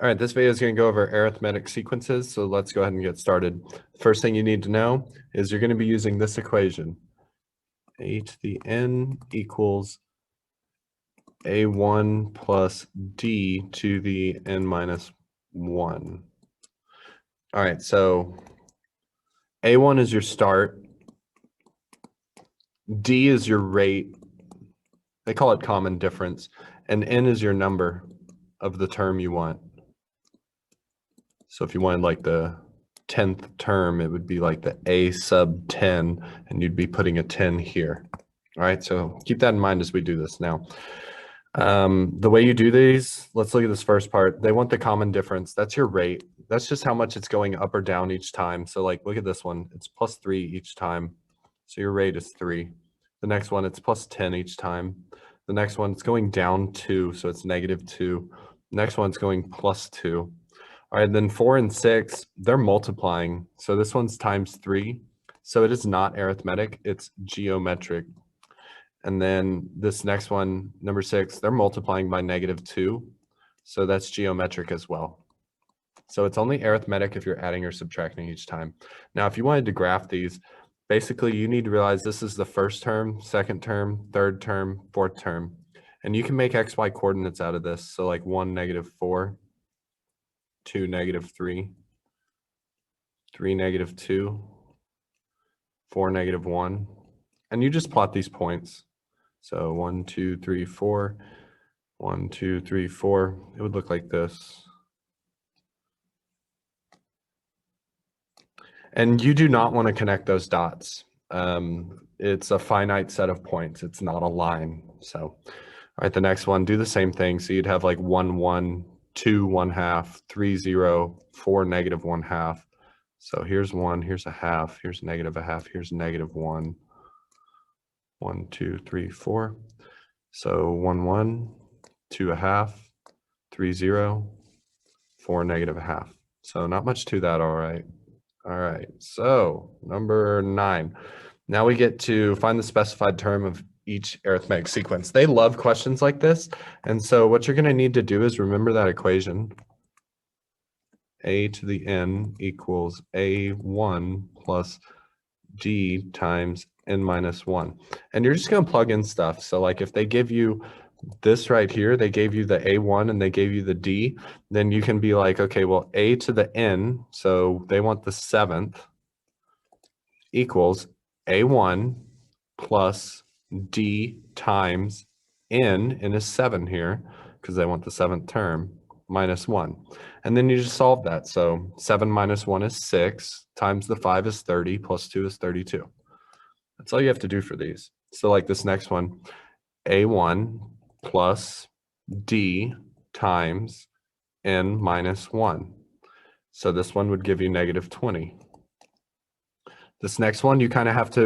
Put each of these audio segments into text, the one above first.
All right, this video is going to go over arithmetic sequences, so let's go ahead and get started. First thing you need to know is you're going to be using this equation. A to the n equals a1 plus d to the n minus 1. All right, so a1 is your start, d is your rate, they call it common difference, and n is your number of the term you want. So if you wanted like the 10th term, it would be like the a sub 10, and you'd be putting a 10 here. All right, so keep that in mind as we do this now. The way you do these, let's look at this first part. They want the common difference. That's your rate. That's just how much it's going up or down each time. So like, look at this one. It's plus 3 each time. So your rate is 3. The next one, it's plus 10 each time. The next one, it's going down 2, so it's negative 2. The next one, it's going plus 2. All right, then 4 and 6, they're multiplying. So this one's times 3. So it is not arithmetic, it's geometric. And then this next one, number 6, they're multiplying by negative 2. So that's geometric as well. So it's only arithmetic if you're adding or subtracting each time. Now, if you wanted to graph these, basically you need to realize this is the first term, second term, third term, fourth term. And you can make XY coordinates out of this. So like 1, negative 4. 2, negative 3, 3, negative 2, 4, negative 1. And you just plot these points. So 1, 2, 3, 4, 1, 2, 3, 4. It would look like this. And you do not want to connect those dots. It's a finite set of points. It's not a line. So, all right, the next one, do the same thing. So you'd have like 1, 1, 2, 1/2, 3, 0, 4, negative 1/2. So here's 1, here's a half, here's negative a half, here's negative 1. 1, 2, 3, 4. So 1, 1, 2 1/2, 3, 0, 4, negative a half. So not much to that, all right. All right, so number 9. Now we get to find the specified term of each arithmetic sequence. They love questions like this. And so what you're going to need to do is remember that equation. A to the n equals a1 plus d times n minus 1. And you're just going to plug in stuff. So like if they give you this right here, they gave you the a1 and they gave you the d, then you can be like, okay, well, a to the n, so they want the 7th, equals a1 plus d times n is 7 here, because they want the 7th term, minus 1. And then you just solve that. So 7 minus 1 is 6, times the 5 is 30, plus 2 is 32. That's all you have to do for these. So like this next one, a1 plus d times n minus 1. So this one would give you negative 20. This next one, you kind of have to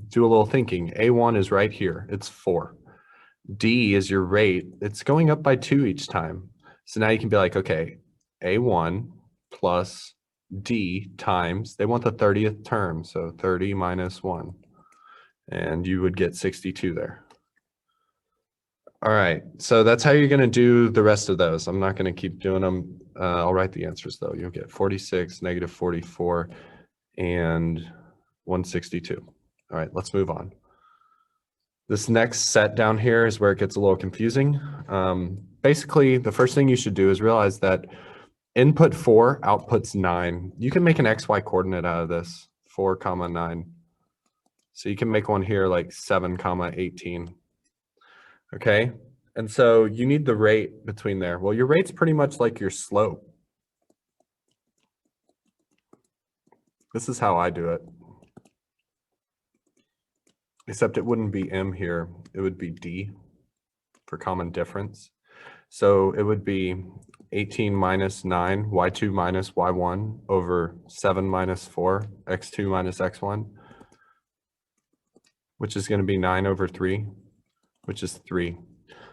do a little thinking. A1 is right here. It's 4. D is your rate. It's going up by 2 each time. So now you can be like, okay, A1 plus D times, they want the 30th term. So 30 minus 1. And you would get 62 there. All right, so that's how you're going to do the rest of those. I'm not going to keep doing them. I'll write the answers, though. You'll get 46, negative 44, and 162. All right, let's move on. This next set down here is where it gets a little confusing. Basically, the first thing you should do is realize that input 4, outputs 9. You can make an XY coordinate out of this, 4, 9. So you can make one here like 7, 18. Okay, and so you need the rate between there. Well, your rate's pretty much like your slope. This is how I do it. Except it wouldn't be m here, it would be d for common difference. So it would be 18 minus 9, y2 minus y1 over 7 minus 4, x2 minus x1, which is going to be 9 over 3, which is 3.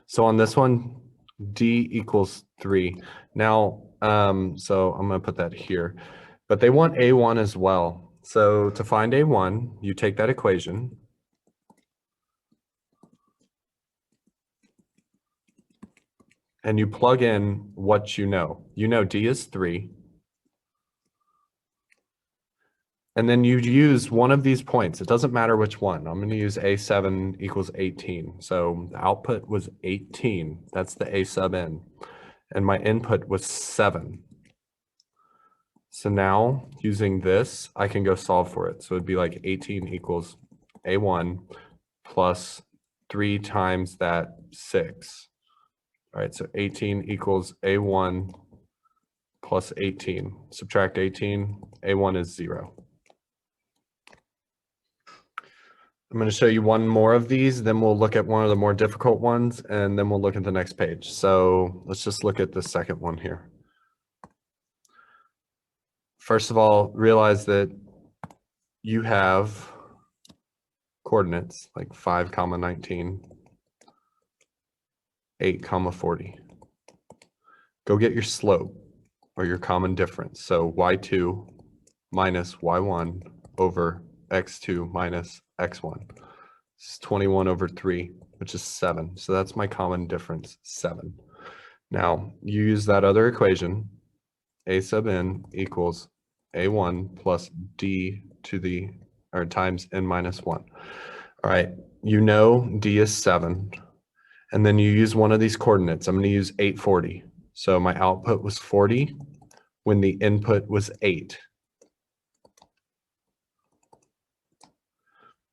So on this one, d equals 3. Now, so I'm going to put that here. But they want a1 as well. So to find a1, you take that equation, and you plug in what you know. You know D is 3. And then you use one of these points. It doesn't matter which one. I'm going to use A7 equals 18. So the output was 18. That's the A sub n. And my input was 7. So now using this, I can go solve for it. So it'd be like 18 equals A1 plus 3 times that 6. All right, so 18 equals A1 plus 18. Subtract 18, A1 is 0. I'm going to show you one more of these, then we'll look at one of the more difficult ones, and then we'll look at the next page. So let's just look at the second one here. First of all, realize that you have coordinates like 5, 19, 8, 40. Go get your slope or your common difference. So y2 minus y1 over x2 minus x1. This is 21 over 3, which is 7. So that's my common difference, 7. Now, you use that other equation, a sub n equals a1 plus d to the, or times n minus 1. All right, you know d is 7. And then you use one of these coordinates. I'm going to use 840. So my output was 40 when the input was 8.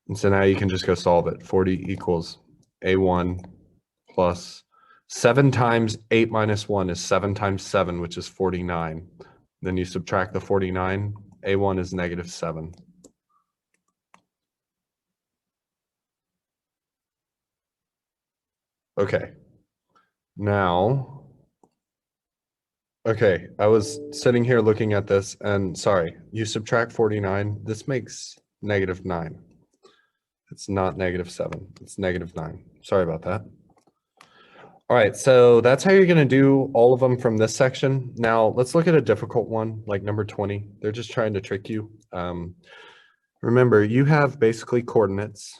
And so now you can just go solve it. 40 equals A1 plus 7 times 8 minus 1 is 7 times 7, which is 49. Then you subtract the 49, A1 is negative 7. Okay. Now, okay, I was sitting here looking at this and sorry, you subtract 49, this makes negative 9. It's not negative 7, it's negative 9. Sorry about that. All right, so that's how you're going to do all of them from this section. Now, let's look at a difficult one, like number 20. They're just trying to trick you. Remember, you have basically coordinates.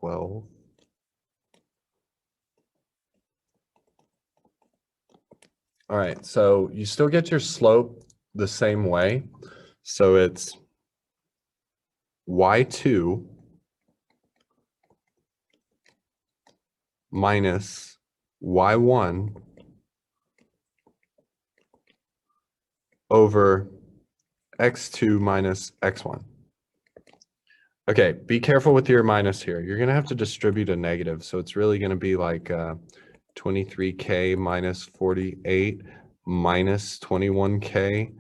All right, so you still get your slope the same way. So it's y2 minus y1 over x2 minus x1. Okay, be careful with your minus here. You're going to have to distribute a negative. So it's really going to be like 23k minus 48 minus 21k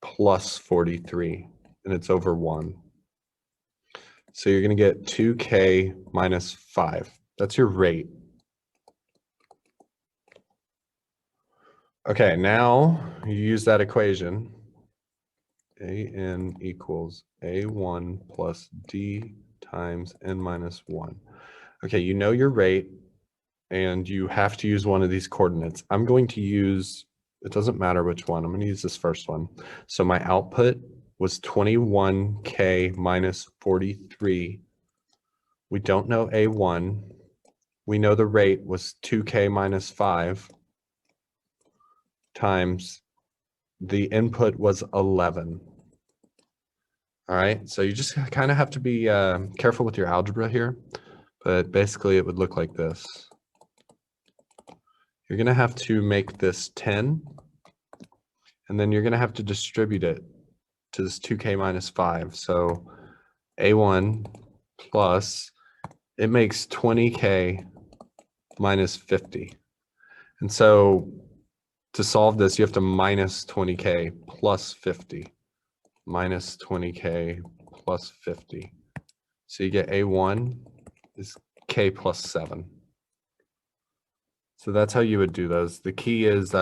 plus 43, and it's over 1. So you're going to get 2k minus 5. That's your rate. Okay, now you use that equation. an equals a1 plus d times n minus 1. Okay, you know your rate, and you have to use one of these coordinates. I'm going to use, it doesn't matter which one, I'm going to use this first one. So my output was 21k minus 43. We don't know a1. We know the rate was 2k minus 5 times the input was 11. All right, so you just kind of have to be careful with your algebra here, but basically it would look like this. You're going to have to make this 10, and then you're going to have to distribute it to this 2k minus 5. So a1 plus, it makes 20k minus 50. And so to solve this, you have to minus 20k plus 50. Minus 20k plus 50. So you get a1 is k plus 7. So that's how you would do those. The key is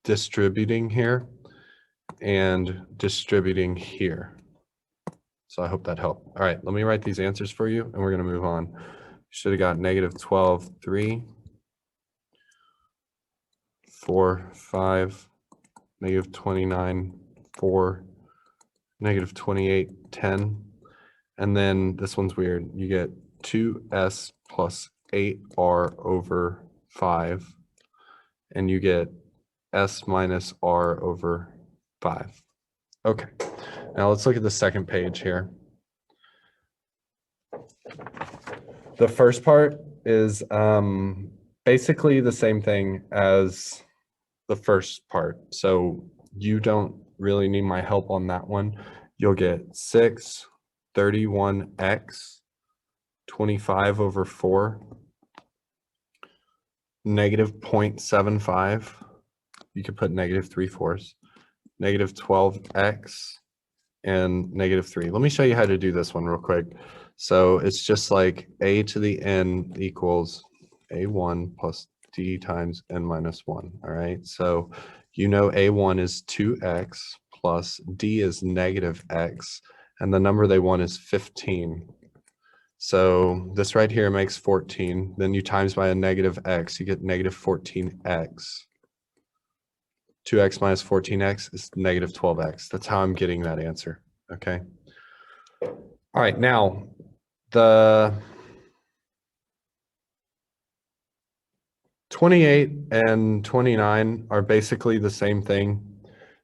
distributing here and distributing here. So I hope that helped. All right, let me write these answers for you, and we're going to move on. You should have got negative 12, 3, 4, 5, negative 29, 4, negative 28, 10, And then this one's weird. You get 2s plus 8r over 5. And you get s minus r over 5. Okay, now let's look at the second page here. The first part is basically the same thing as the first part. So you don't really need my help on that one. You'll get 6, 31x, 25 over 4, negative 0.75. You could put negative 3/4, negative 12x, and negative 3. Let me show you how to do this one real quick. So it's just like a to the n equals a1 plus d times n minus 1. All right, so you know a1 is 2x plus d is negative x, and the number they want is 15. So this right here makes 14. Then you times by a negative x, you get negative 14x. 2x minus 14x is negative 12x. That's how I'm getting that answer, okay? All right, now the 28 and 29 are basically the same thing.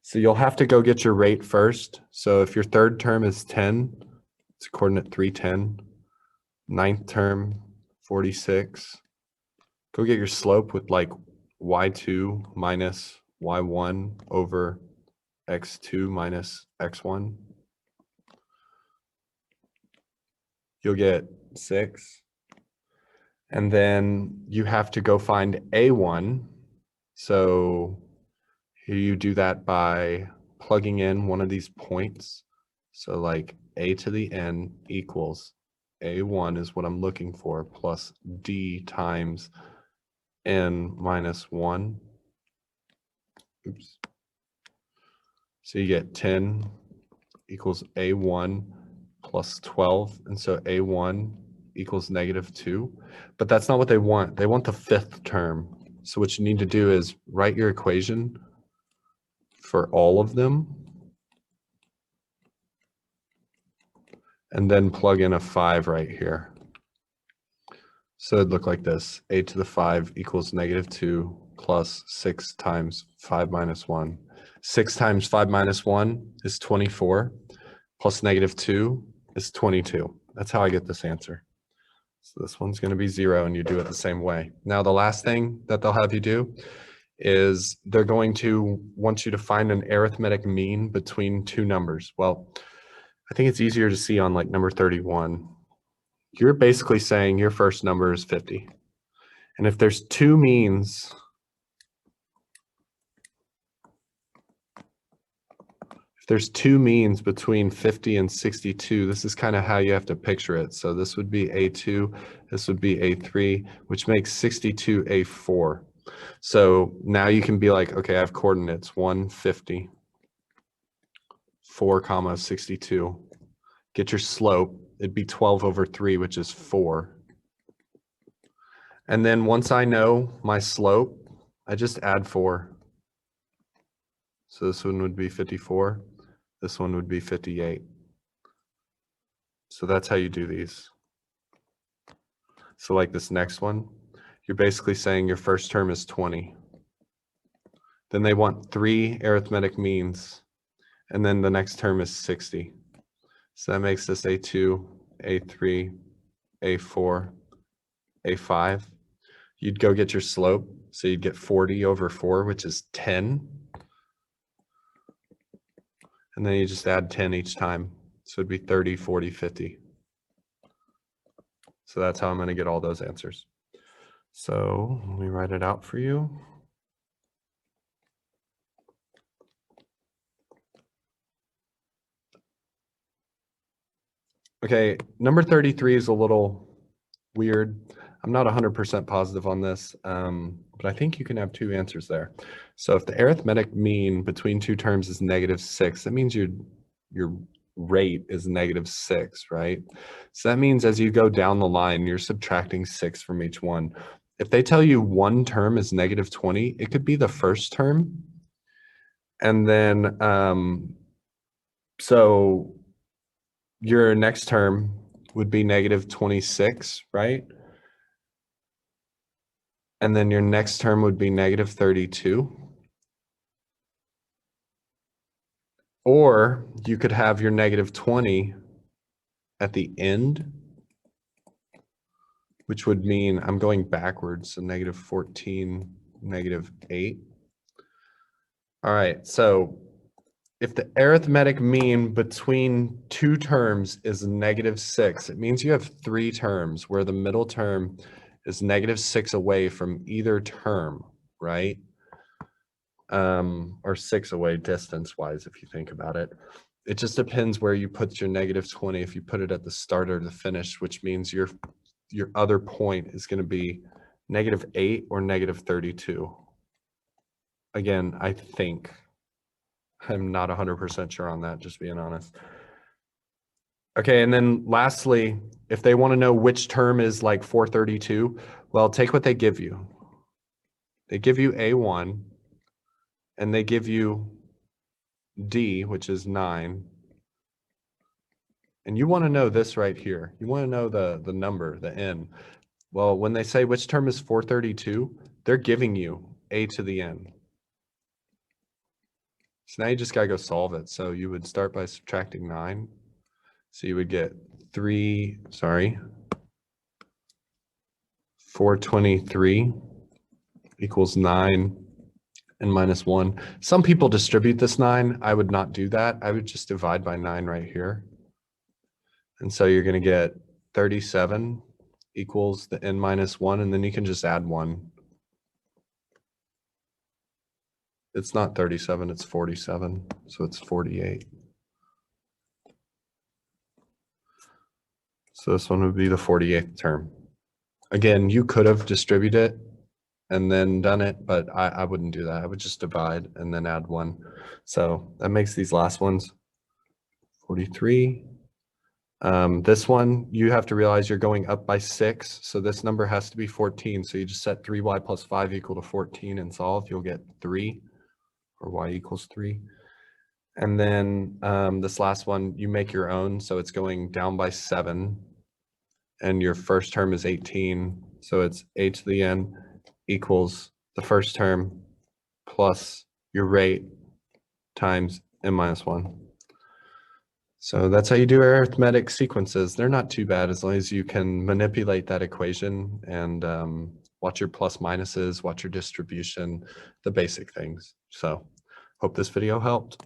So you'll have to go get your rate first. So if your third term is 10, it's coordinate 310. Ninth term, 46. Go get your slope with like y2 minus y1 over x2 minus x1. You'll get 6. And then you have to go find a1. So here you do that by plugging in one of these points. So like a to the n equals a1 is what I'm looking for, plus d times n minus 1. Oops. So you get 10 equals a1 plus 12. And so a1 equals negative 2. But that's not what they want. They want the fifth term. So what you need to do is write your equation for all of them and then plug in a 5 right here. So it'd look like this. A to the 5 equals negative 2 plus 6 times 5 minus 1. 6 times 5 minus 1 is 24, plus negative 2 is 22. That's how I get this answer. So this one's going to be 0, and you do it the same way. Now, the last thing that they'll have you do is they're going to want you to find an arithmetic mean between two numbers. Well, I think it's easier to see on like number 31. You're basically saying your first number is 50. And if there's two means, between 50 and 62, this is kind of how you have to picture it. So this would be A2, this would be A3, which makes 62 A4. So now you can be like, okay, I have coordinates 150, 4 comma 62. Get your slope. It'd be 12 over 3, which is 4. And then once I know my slope, I just add 4. So this one would be 54. This one would be 58. So that's how you do these. So like this next one, you're basically saying your first term is 20. Then they want 3 arithmetic means, and then the next term is 60. So that makes this A2, A3, A4, A5. You'd go get your slope. So you'd get 40 over 4, which is 10. And then you just add 10 each time. So it'd be 30, 40, 50. So that's how I'm going to get all those answers. So let me write it out for you. Okay, number 33 is a little weird. I'm not 100% positive on this, but I think you can have two answers there. So if the arithmetic mean between two terms is -6, that means your rate is -6, right? So that means as you go down the line, you're subtracting 6 from each one. If they tell you one term is -20, it could be the first term. And then, so your next term would be negative 26, right? And then your next term would be negative 32. Or you could have your negative 20 at the end, which would mean I'm going backwards, so negative 14, negative 8. All right, so if the arithmetic mean between two terms is negative 6, it means you have 3 terms where the middle term is negative 6 away from either term, right? Or 6 away distance-wise, if you think about it. It just depends where you put your negative 20. If you put it at the start or the finish, which means your other point is going to be negative 8 or negative 32. Again, I think. I'm not 100% sure on that, just being honest. Okay, and then lastly, if they want to know which term is like 432, well, take what they give you. They give you A1, and they give you D, which is 9. And you want to know this right here. You want to know the number, the n. Well, when they say which term is 432, they're giving you a to the n. So now you just got to go solve it. So you would start by subtracting 9. So you would get 423 equals 9 and minus 1. Some people distribute this 9. I would not do that. I would just divide by 9 right here. And so you're going to get 37 equals the n minus 1, and then you can just add 1. It's not 37, it's 47, so it's 48. So this one would be the 48th term. Again, you could have distributed it and then done it, but I wouldn't do that. I would just divide and then add 1. So that makes these last ones 43. This one, you have to realize you're going up by 6, so this number has to be 14. So you just set 3y plus 5 equal to 14 and solve. You'll get 3, or y equals 3. And then this last one, you make your own, so it's going down by 7. And your first term is 18, so it's a to the n equals the first term plus your rate times n minus 1. So that's how you do arithmetic sequences. They're not too bad as long as you can manipulate that equation and watch your plus minuses, watch your distribution, the basic things. So hope this video helped.